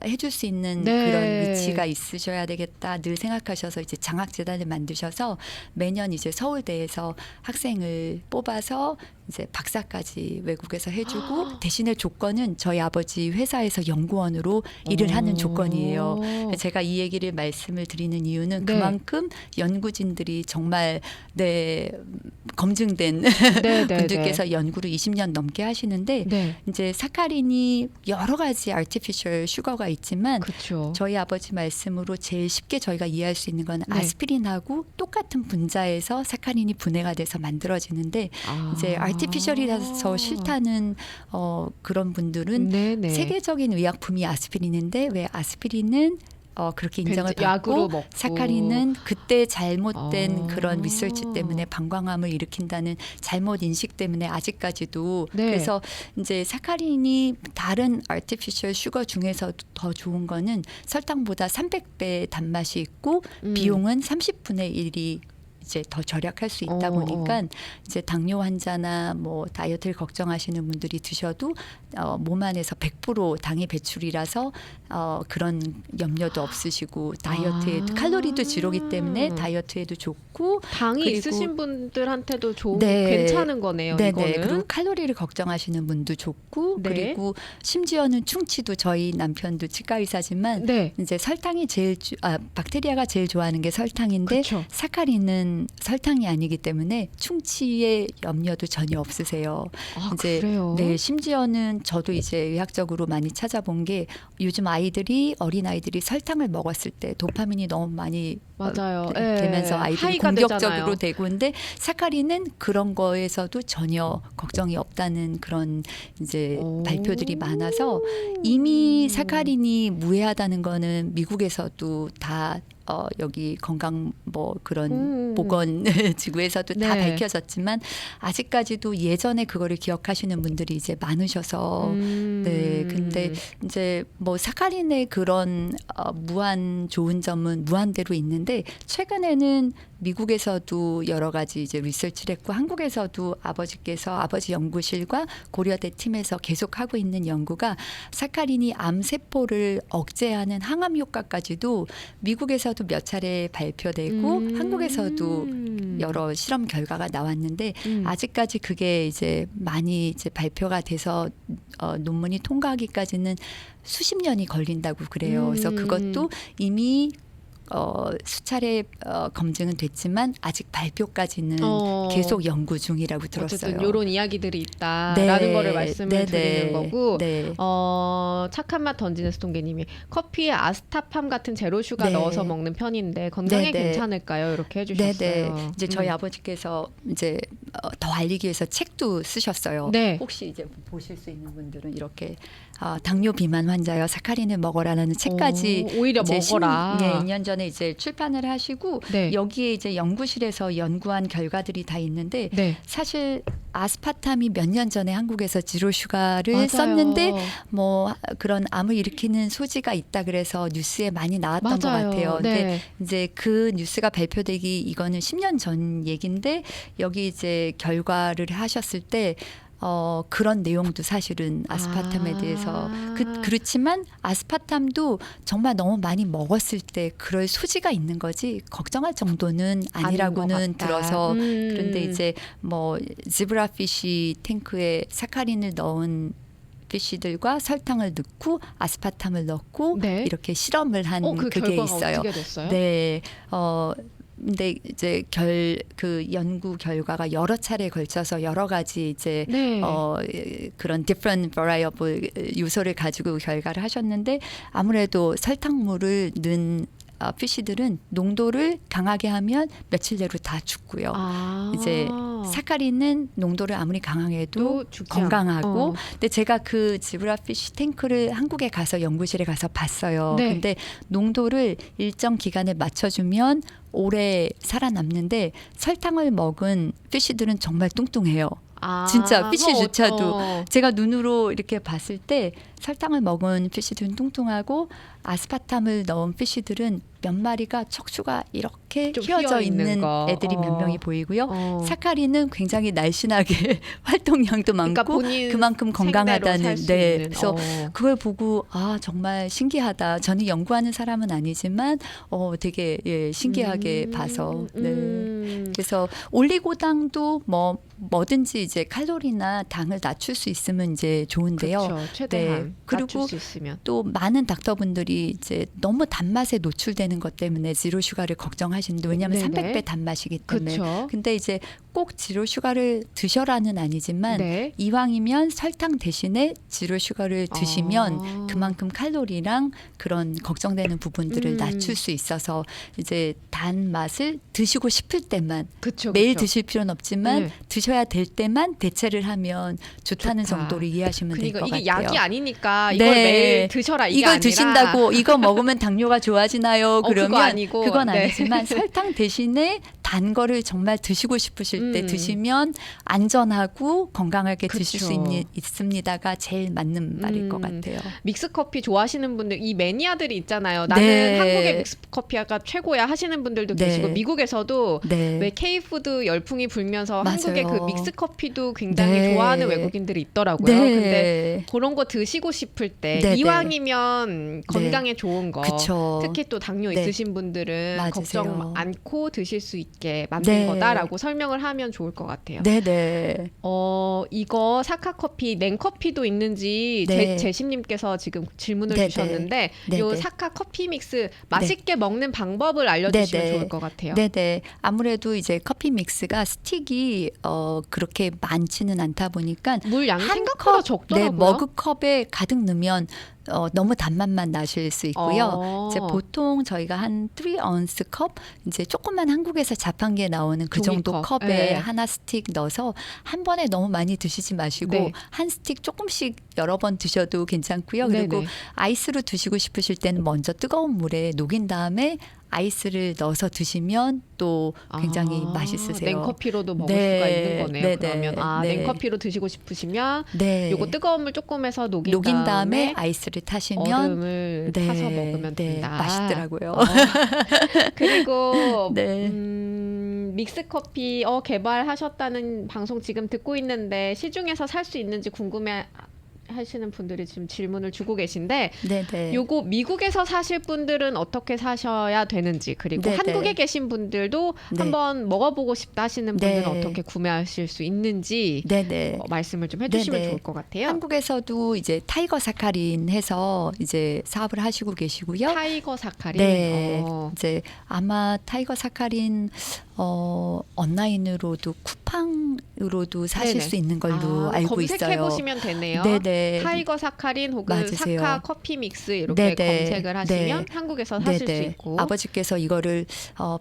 Speaker 2: 해줄 수 있는
Speaker 1: 네.
Speaker 2: 그런 위치가 있으셔야 되겠다 늘 생각하셔서 이제 장학재단을 만드셔서 매년 이제 서울대에서 학생을 뽑아서 이제 박사까지 외국에서 해주고 대신에 조건은 저희 아버지 회사에서 연구원으로 일을 하는 조건이에요. 제가 이 얘기를 말씀을 드리는 이유는
Speaker 1: 네.
Speaker 2: 그만큼 연구진들이 정말 검증된 분들께서 연구를 20년 넘게 하시는데
Speaker 1: 네.
Speaker 2: 이제 사카린이 여러 가지 아티피셜 슈거가 있지만
Speaker 1: 그렇죠.
Speaker 2: 저희 아버지 말씀으로 제일 쉽게 저희가 이해할 수 있는 건
Speaker 1: 네.
Speaker 2: 아스피린하고 똑같은 분자에서 사카린이 분해가 돼서 만들어지는데 이제 아티피셜이라서 싫다는 그런 분들은
Speaker 1: 네네.
Speaker 2: 세계적인 의약품이 아스피린인데 왜 아스피린은 그렇게 인정을
Speaker 1: 약으로
Speaker 2: 받고
Speaker 1: 먹고.
Speaker 2: 사카린은 그때 잘못된
Speaker 1: 아.
Speaker 2: 그런 리서치 때문에 방광암을 일으킨다는 잘못 인식 때문에 아직까지도
Speaker 1: 네.
Speaker 2: 그래서 이제 사카린이 다른 아티피셜 슈거 중에서 더 좋은 거는 설탕보다 300배 단맛이 있고 비용은 30분의 1이 이제 더 절약할 수 있다 보니까 이제 당뇨 환자나 뭐 다이어트를 걱정하시는 분들이 드셔도 몸 안에서 100% 당의 배출이라서 그런 염려도 없으시고 다이어트에 칼로리도 지로기 때문에 다이어트에도 좋고
Speaker 1: 당이
Speaker 2: 그리고
Speaker 1: 있으신 분들한테도 좋은
Speaker 2: 네.
Speaker 1: 괜찮은 거네요.
Speaker 2: 네네.
Speaker 1: 이거는.
Speaker 2: 그리고 칼로리를 걱정하시는 분도 좋고
Speaker 1: 네.
Speaker 2: 그리고 심지어는 충치도 저희 남편도 치과 의사지만
Speaker 1: 네.
Speaker 2: 이제 설탕이 박테리아가 제일 좋아하는 게 설탕인데
Speaker 1: 그쵸.
Speaker 2: 사카린은 그런 설탕이 아니기 때문에 충치의 염려도 전혀 없으세요.
Speaker 1: 아,
Speaker 2: 이제
Speaker 1: 그래요?
Speaker 2: 네, 심지어는 저도 이제 의학적으로 많이 찾아본 게 요즘 어린 아이들이 설탕을 먹었을 때 도파민이 너무 많이
Speaker 1: 맞아요.
Speaker 2: 되면서 아이들이
Speaker 1: 하이가
Speaker 2: 공격적으로
Speaker 1: 되잖아요.
Speaker 2: 되고 근데 사카린은 그런 거에서도 전혀 걱정이 없다는 그런 이제
Speaker 1: 오.
Speaker 2: 발표들이 많아서 이미 사카린이 무해하다는 거는 미국에서도 다 여기 건강 뭐 그런 보건 지구에서도 다
Speaker 1: 네.
Speaker 2: 밝혀졌지만 아직까지도 예전에 그거를 기억하시는 분들이 이제 많으셔서 네, 근데 이제 뭐 사카린의 그런 무한 좋은 점은 무한대로 있는데 최근에는 미국에서도 여러 가지 이제 리서치를 했고 한국에서도 아버지 연구실과 고려대 팀에서 계속 하고 있는 연구가 사카린이 암세포를 억제하는 항암 효과까지도 미국에서도 몇 차례 발표되고 한국에서도 여러 실험 결과가 나왔는데 아직까지 그게 이제 많이 이제 발표가 돼서 논문이 통과하기까지는 수십 년이 걸린다고 그래요. 그래서 그것도 이미 수차례 검증은 됐지만 아직 발표까지는 계속 연구 중이라고 들었어요.
Speaker 1: 어쨌든 이런 이야기들이 있다라는 거를 말씀을 드리는 거고
Speaker 2: 네.
Speaker 1: 착한 맛 던지는 스톤개님이 커피에 아스타팜 같은 제로 슈가
Speaker 2: 네.
Speaker 1: 넣어서 먹는 편인데 건강에
Speaker 2: 네.
Speaker 1: 괜찮을까요? 이렇게 해주셨어요.
Speaker 2: 네네. 이제 저희 아버지께서 이제 더 알리기 위해서 책도 쓰셨어요.
Speaker 1: 네.
Speaker 2: 혹시 이제 보실 수 있는 분들은 이렇게 당뇨 비만 환자여 사카린을 먹어라라는 책까지
Speaker 1: 오히려
Speaker 2: 이제
Speaker 1: 먹어라.
Speaker 2: 2년 전에 이제 출판을 하시고
Speaker 1: 네.
Speaker 2: 여기에 이제 연구실에서 연구한 결과들이 다 있는데
Speaker 1: 네.
Speaker 2: 사실 아스파탐이 몇 년 전에 한국에서 지로 슈가를
Speaker 1: 맞아요.
Speaker 2: 썼는데 뭐 그런 암을 일으키는 소지가 있다 그래서 뉴스에 많이 나왔던 것
Speaker 1: 맞아요.
Speaker 2: 같아요. 근데
Speaker 1: 네.
Speaker 2: 이제 그 뉴스가 발표되기 이거는 10년 전 얘기인데 여기 이제 결과를 하셨을 때 그런 내용도 사실은 아스파탐에 대해서 그렇지만 아스파탐도 정말 너무 많이 먹었을 때 그럴 소지가 있는 거지 걱정할 정도는 아니라고는
Speaker 1: 아닌 것 같다.
Speaker 2: 들어서 그런데 이제 뭐 지브라피쉬 탱크에 사카린을 넣은 피쉬들과 설탕을 넣고 아스파탐을 넣고
Speaker 1: 네.
Speaker 2: 이렇게 실험을 한
Speaker 1: 그
Speaker 2: 그게
Speaker 1: 결과가
Speaker 2: 있어요.
Speaker 1: 어떻게 됐어요?
Speaker 2: 네. 근데 이제 그 연구 결과가 여러 차례에 걸쳐서 여러 가지 이제
Speaker 1: 네.
Speaker 2: 그런 different variable 요소를 가지고 결과를 하셨는데 아무래도 설탕물을 넣은 피쉬들은 농도를 강하게 하면 며칠 내로 다 죽고요. 이제 사카린은 농도를 아무리 강하게도
Speaker 1: 또 죽지
Speaker 2: 건강하고 근데 제가 그 지브라피쉬 탱크를 한국에 가서 연구실에 가서 봤어요.
Speaker 1: 네.
Speaker 2: 근데 농도를 일정 기간에 맞춰주면 오래 살아남는데 설탕을 먹은 피쉬들은 정말 뚱뚱해요. 진짜 피쉬조차도 제가 눈으로 이렇게 봤을 때 설탕을 먹은 피쉬들은 뚱뚱하고 아스파탐을 넣은 피쉬들은 몇 마리가 척추가 이렇게
Speaker 1: 좀
Speaker 2: 휘어져 있는
Speaker 1: 거.
Speaker 2: 애들이 몇 명이 보이고요. 사카린은 굉장히 날씬하게 활동량도 많고
Speaker 1: 그러니까 본인
Speaker 2: 그만큼 건강하다는
Speaker 1: 살수
Speaker 2: 네.
Speaker 1: 있는.
Speaker 2: 그래서 그걸 보고 정말 신기하다. 저는 연구하는 사람은 아니지만 되게 신기하게 봐서 네. 그래서 올리고당도 뭐든지 이제 칼로리나 당을 낮출 수 있으면 이제 좋은데요.
Speaker 1: 그렇죠. 최대한
Speaker 2: 네. 그리고
Speaker 1: 낮출 수 있으면.
Speaker 2: 또 많은 닥터분들이 이제 너무 단맛에 노출되는 것 때문에 지로 슈가를 걱정하시는데 왜냐하면
Speaker 1: 네네.
Speaker 2: 300배 단맛이기 때문에.
Speaker 1: 그렇죠.
Speaker 2: 근데 이제 꼭 지로 슈가를 드셔라는 아니지만
Speaker 1: 네.
Speaker 2: 이왕이면 설탕 대신에 지로 슈가를 드시면 그만큼 칼로리랑 그런 걱정되는 부분들을 낮출 수 있어서 이제 단맛을 드시고 싶을 때만
Speaker 1: 그쵸,
Speaker 2: 매일
Speaker 1: 그쵸.
Speaker 2: 드실 필요는 없지만
Speaker 1: 네.
Speaker 2: 드셔야 될 때만 대체를 하면 좋다는
Speaker 1: 좋다.
Speaker 2: 정도로 이해하시면 될 것
Speaker 1: 그러니까
Speaker 2: 같아요.
Speaker 1: 이게 약이 아니니까
Speaker 2: 네.
Speaker 1: 이걸 매일 드셔라 이게
Speaker 2: 이걸
Speaker 1: 아니라
Speaker 2: 드신다고 이거 먹으면 당뇨가 좋아지나요? 그러면
Speaker 1: 그거 아니고,
Speaker 2: 그건
Speaker 1: 네.
Speaker 2: 아니지만 설탕 대신에 단 거를 정말 드시고 싶으실 때 드시면 안전하고 건강하게 드실 수
Speaker 1: 그쵸.
Speaker 2: 있습니다가 제일 맞는 말일 것 같아요.
Speaker 1: 믹스 커피 좋아하시는 분들 이 매니아들이 있잖아요. 나는
Speaker 2: 네.
Speaker 1: 한국의 믹스 커피가 최고야 하시는 분들도
Speaker 2: 네.
Speaker 1: 계시고 미국에서도
Speaker 2: 네.
Speaker 1: 왜 K푸드 열풍이 불면서
Speaker 2: 맞아요.
Speaker 1: 한국의 그 믹스 커피도 굉장히
Speaker 2: 네.
Speaker 1: 좋아하는 외국인들이 있더라고요.
Speaker 2: 네.
Speaker 1: 근데 그런 거 드시고 싶을 때
Speaker 2: 네,
Speaker 1: 이왕이면 건강에 좋은 거
Speaker 2: 그쵸.
Speaker 1: 특히 또 당뇨
Speaker 2: 네.
Speaker 1: 있으신 분들은
Speaker 2: 맞으세요.
Speaker 1: 걱정 않고 드실 수 있게 맛있게 만든
Speaker 2: 네.
Speaker 1: 거다라고 설명을 하면 좋을 것 같아요.
Speaker 2: 네네.
Speaker 1: 이거 사카커피 냉커피도 있는지
Speaker 2: 네.
Speaker 1: 제심님께서 지금 질문을
Speaker 2: 네네.
Speaker 1: 주셨는데
Speaker 2: 네네.
Speaker 1: 요 사카커피 믹스 맛있게 먹는 방법을 알려주시면
Speaker 2: 네네.
Speaker 1: 좋을 것 같아요.
Speaker 2: 네네. 아무래도 이제 커피 믹스가 스틱이 그렇게 많지는 않다 보니까
Speaker 1: 물 양이
Speaker 2: 한
Speaker 1: 생각보다
Speaker 2: 컵,
Speaker 1: 적더라고요.
Speaker 2: 네, 머그컵에 가득 넣으면 너무 단맛만 나실 수 있고요. 이제 보통 저희가 한 3언스 컵, 이제 조금만 한국에서 자판기에 나오는 그 정도
Speaker 1: 종이컵.
Speaker 2: 컵에
Speaker 1: 네.
Speaker 2: 하나 스틱 넣어서 한 번에 너무 많이 드시지 마시고
Speaker 1: 네.
Speaker 2: 한 스틱 조금씩 여러 번 드셔도 괜찮고요. 그리고
Speaker 1: 네네.
Speaker 2: 아이스로 드시고 싶으실 때는 먼저 뜨거운 물에 녹인 다음에 아이스를 넣어서 드시면 또 굉장히 맛있으세요.
Speaker 1: 냉커피로도 먹을
Speaker 2: 네.
Speaker 1: 수가 있는 거네요.
Speaker 2: 네네.
Speaker 1: 그러면
Speaker 2: 네.
Speaker 1: 냉커피로 드시고 싶으시면
Speaker 2: 네.
Speaker 1: 요거 뜨거운 물 조금 해서 녹인
Speaker 2: 다음에
Speaker 1: 다음에
Speaker 2: 아이스를 타시면
Speaker 1: 얼음을 타서 먹으면 된다.
Speaker 2: 맛있더라고요.
Speaker 1: 그리고
Speaker 2: 네.
Speaker 1: 믹스 커피 개발하셨다는 방송 지금 듣고 있는데 시중에서 살 수 있는지 궁금해 하시는 분들이 지금 질문을 주고 계신데
Speaker 2: 네네.
Speaker 1: 요거 미국에서 사실 분들은 어떻게 사셔야 되는지 그리고
Speaker 2: 네네.
Speaker 1: 한국에 계신 분들도
Speaker 2: 네.
Speaker 1: 한번 먹어보고 싶다 하시는 분들은
Speaker 2: 네.
Speaker 1: 어떻게 구매하실 수 있는지
Speaker 2: 네네.
Speaker 1: 말씀을 좀 해주시면
Speaker 2: 네네.
Speaker 1: 좋을 것 같아요.
Speaker 2: 한국에서도 이제 타이거 사카린 해서 이제 사업을 하시고 계시고요.
Speaker 1: 타이거 사카린.
Speaker 2: 네. 이제 아마 타이거 사카린 온라인으로도 쿠팡으로도 사실
Speaker 1: 네네.
Speaker 2: 수 있는 걸로 알고 있어요.
Speaker 1: 검색해 보시면 되네요.
Speaker 2: 네네.
Speaker 1: 타이거 사카린 혹은
Speaker 2: 맞으세요.
Speaker 1: 사카 커피 믹스 이렇게
Speaker 2: 네네.
Speaker 1: 검색을 하시면
Speaker 2: 네.
Speaker 1: 한국에서 사실 수 있고.
Speaker 2: 아버지께서 이거를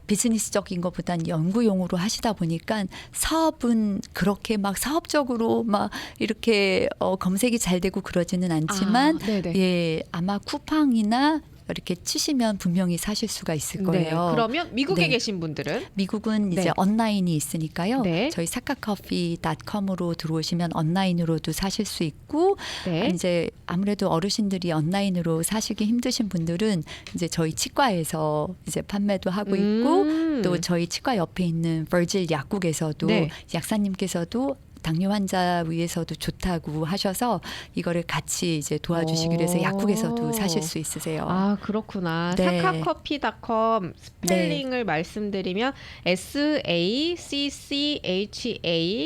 Speaker 2: 비즈니스적인 것보단 연구용으로 하시다 보니까 사업은 그렇게 막 사업적으로 막 이렇게 검색이 잘 되고 그러지는 않지만
Speaker 1: 네네.
Speaker 2: 예, 아마 쿠팡이나 이렇게 치시면 분명히 사실 수가 있을 거예요.
Speaker 1: 네. 그러면 미국에
Speaker 2: 네.
Speaker 1: 계신 분들은
Speaker 2: 미국은 이제
Speaker 1: 네.
Speaker 2: 온라인이 있으니까요.
Speaker 1: 네.
Speaker 2: 저희 사카커피.com으로 들어오시면 온라인으로도 사실 수 있고
Speaker 1: 네.
Speaker 2: 이제 아무래도 어르신들이 온라인으로 사시기 힘드신 분들은 이제 저희 치과에서 이제 판매도 하고 있고 또 저희 치과 옆에 있는 버질 약국에서도
Speaker 1: 네.
Speaker 2: 약사님께서도 당뇨 환자 위해서도 좋다고 하셔서 이거를 같이 이제 도와주시기 위해서 약국에서도 사실 수 있으세요.
Speaker 1: 아, 그렇구나.
Speaker 2: 네.
Speaker 1: 사카커피.com 스펠링을 말씀드리면 SACCHA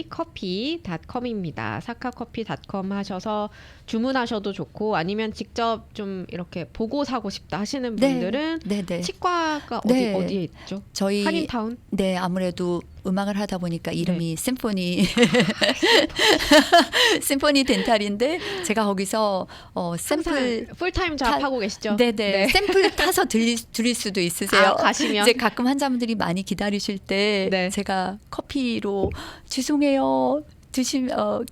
Speaker 1: 커피.com입니다. 사카커피.com 하셔서 주문하셔도 좋고 아니면 직접 좀 이렇게 보고 사고 싶다 하시는 분들은
Speaker 2: 네네.
Speaker 1: 치과가
Speaker 2: 네.
Speaker 1: 어디에 있죠?
Speaker 2: 저희
Speaker 1: 한인타운?
Speaker 2: 네, 아무래도 음악을 하다 보니까 이름이 심포니 심포니 덴탈인데 제가 거기서 샘플
Speaker 1: 풀타임 잡 하고 계시죠?
Speaker 2: 네네
Speaker 1: 네.
Speaker 2: 샘플 타서 드릴 수도 있으세요.
Speaker 1: 가시면
Speaker 2: 이제 가끔 환자분들이 많이 기다리실 때
Speaker 1: 네.
Speaker 2: 제가 커피로 죄송해요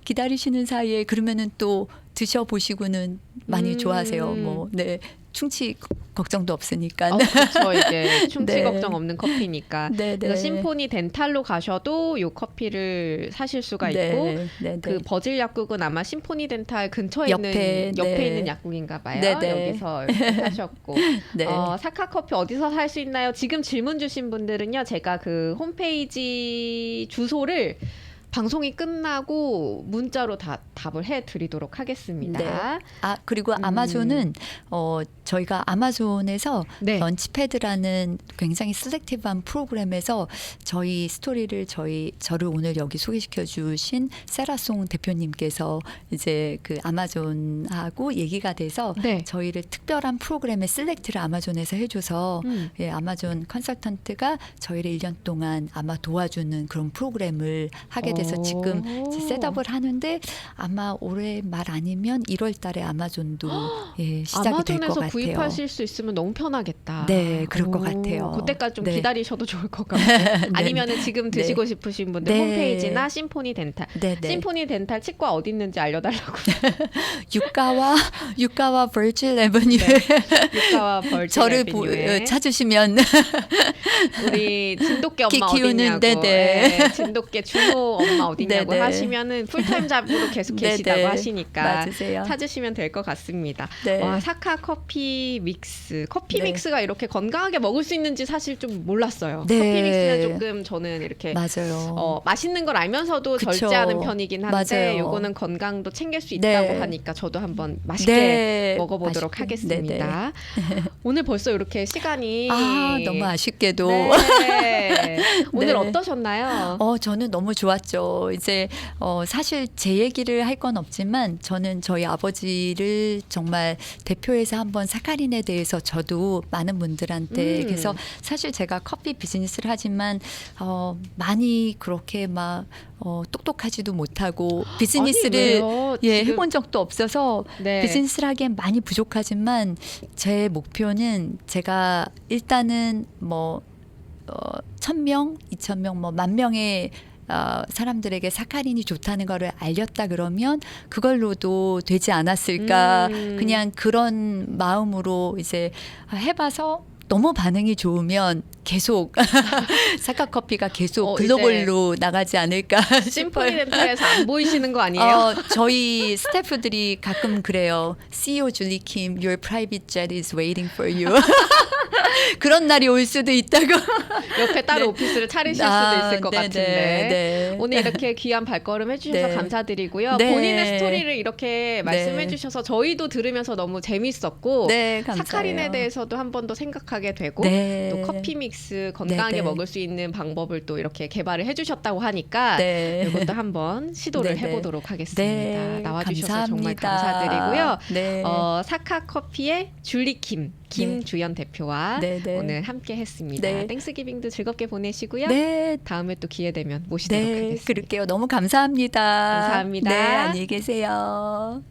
Speaker 2: 기다리시는 사이에 그러면은 또 드셔보시고는 많이 좋아하세요. 뭐 네. 충치 걱정도 없으니까.
Speaker 1: 그렇죠. 이제 충치
Speaker 2: 네.
Speaker 1: 걱정 없는 커피니까.
Speaker 2: 네,
Speaker 1: 그래서
Speaker 2: 네.
Speaker 1: 심포니 덴탈로 가셔도 요 커피를 사실 수가 있고
Speaker 2: 네, 네,
Speaker 1: 그
Speaker 2: 네.
Speaker 1: 버질 약국은 아마 심포니 덴탈 근처에
Speaker 2: 옆에,
Speaker 1: 있는 옆에
Speaker 2: 네.
Speaker 1: 있는 약국인가 봐요.
Speaker 2: 네, 네.
Speaker 1: 여기서 이렇게 사셨고
Speaker 2: 네.
Speaker 1: 사카 커피 어디서 살 수 있나요? 지금 질문 주신 분들은요. 제가 그 홈페이지 주소를 방송이 끝나고 문자로 다 답을 해드리도록 하겠습니다.
Speaker 2: 네. 그리고 아마존은 저희가 아마존에서
Speaker 1: 네.
Speaker 2: 런치패드라는 굉장히 셀렉티브한 프로그램에서 저희 스토리를 저를 오늘 여기 소개시켜 주신 세라송 대표님께서 이제 그 아마존하고 얘기가 돼서
Speaker 1: 네.
Speaker 2: 저희를 특별한 프로그램의 셀렉트를 아마존에서 해줘서 예, 아마존 컨설턴트가 저희를 1년 동안 아마 도와주는 그런 프로그램을 하게 돼서 지금 이제 셋업을 하는데 아마 올해 말 아니면 1월 달에 아마존도 예, 시작이 될 것
Speaker 1: 아마존에서
Speaker 2: 같아요.
Speaker 1: 구입하실 수 있으면 너무 편하겠다.
Speaker 2: 네, 그럴 것 같아요.
Speaker 1: 그때까지 좀
Speaker 2: 네.
Speaker 1: 기다리셔도 좋을 것 같아요. 아니면은 지금 드시고 싶으신 분들
Speaker 2: 네.
Speaker 1: 홈페이지나 심포니 덴탈.
Speaker 2: 네, 네.
Speaker 1: 심포니 덴탈 치과 어디 있는지 알려달라고.
Speaker 2: 유가와 버질 에버뉴
Speaker 1: 유가와 벌집
Speaker 2: 저를
Speaker 1: 에비뉴에
Speaker 2: 찾으시면
Speaker 1: 우리 진돗개 엄마
Speaker 2: 키우는,
Speaker 1: 어디냐고,
Speaker 2: 네네.
Speaker 1: 네, 진돗개 준호 엄마 어디냐고
Speaker 2: 네네.
Speaker 1: 하시면은 풀타임 잡으로 계속 계시다고
Speaker 2: 네네.
Speaker 1: 하시니까
Speaker 2: 맞으세요.
Speaker 1: 찾으시면 될 것 같습니다.
Speaker 2: 네.
Speaker 1: 와, 사카 커피 믹스. 커피
Speaker 2: 네.
Speaker 1: 믹스가 이렇게 건강하게 먹을 수 있는지 사실 좀 몰랐어요.
Speaker 2: 네.
Speaker 1: 커피 믹스는 조금 저는 이렇게
Speaker 2: 맞아요.
Speaker 1: 맛있는 걸 알면서도
Speaker 2: 그쵸.
Speaker 1: 절제하는 편이긴 한데
Speaker 2: 맞아요.
Speaker 1: 요거는 건강도 챙길 수 있다고
Speaker 2: 네.
Speaker 1: 하니까 저도 한번 맛있게
Speaker 2: 네.
Speaker 1: 먹어보도록
Speaker 2: 맛있게.
Speaker 1: 하겠습니다. 오늘 벌써 이렇게 시간이
Speaker 2: 너무 아쉽게도
Speaker 1: 네. 네. 오늘
Speaker 2: 네.
Speaker 1: 어떠셨나요?
Speaker 2: 저는 너무 좋았죠. 이제 사실 제 얘기를 할 건 없지만 저는 저희 아버지를 정말 대표해서 한번 사카린에 대해서 저도 많은 분들한테 그래서 사실 제가 커피 비즈니스를 하지만 많이 그렇게 막 똑똑하지도 못하고 비즈니스를
Speaker 1: 아니, 왜요? 지금-
Speaker 2: 해본 적도 없어서
Speaker 1: 네.
Speaker 2: 비즈니스를 하기엔 많이 부족하지만 제 목표는 제가 일단은 뭐 1,000명, 2,000명, 뭐 10,000명의 사람들에게 사카린이 좋다는 거를 알렸다 그러면 그걸로도 되지 않았을까. 그냥 그런 마음으로 이제 해봐서 너무 반응이 좋으면 계속 사카커피가 계속 글로벌로 나가지 않을까
Speaker 1: 심플리
Speaker 2: 싶어요.
Speaker 1: 덴탈에서 안 보이시는 거 아니에요?
Speaker 2: 저희 스태프들이 가끔 그래요. CEO 줄리 킴, your private jet is waiting for you. 그런 날이 올 수도 있다고.
Speaker 1: 옆에 따로
Speaker 2: 네.
Speaker 1: 오피스를 차리실 수도 있을 것 같은데.
Speaker 2: 네.
Speaker 1: 오늘 이렇게 귀한 발걸음 해주셔서
Speaker 2: 네.
Speaker 1: 감사드리고요.
Speaker 2: 네.
Speaker 1: 본인의 스토리를 이렇게 말씀해
Speaker 2: 네.
Speaker 1: 주셔서 저희도 들으면서 너무 재밌었고
Speaker 2: 네, 감사해요.
Speaker 1: 사카린에 대해서도 한 번 더 생각하게 되고
Speaker 2: 네.
Speaker 1: 또 커피 믹스 건강하게
Speaker 2: 네, 네.
Speaker 1: 먹을 수 있는 방법을 또 이렇게 개발을 해주셨다고 하니까
Speaker 2: 네.
Speaker 1: 이것도 한번 시도를
Speaker 2: 네, 네.
Speaker 1: 해보도록 하겠습니다.
Speaker 2: 네,
Speaker 1: 나와주셔서 정말
Speaker 2: 감사합니다.
Speaker 1: 감사드리고요.
Speaker 2: 네.
Speaker 1: 사카커피의 줄리 김주연 대표와
Speaker 2: 네, 네.
Speaker 1: 오늘 함께 했습니다.
Speaker 2: 네.
Speaker 1: 땡스기빙도 즐겁게 보내시고요.
Speaker 2: 네.
Speaker 1: 다음에 또 기회 되면 모시도록
Speaker 2: 네,
Speaker 1: 하겠습니다.
Speaker 2: 그럴게요. 너무 감사합니다.
Speaker 1: 감사합니다.
Speaker 2: 네, 안녕히 계세요.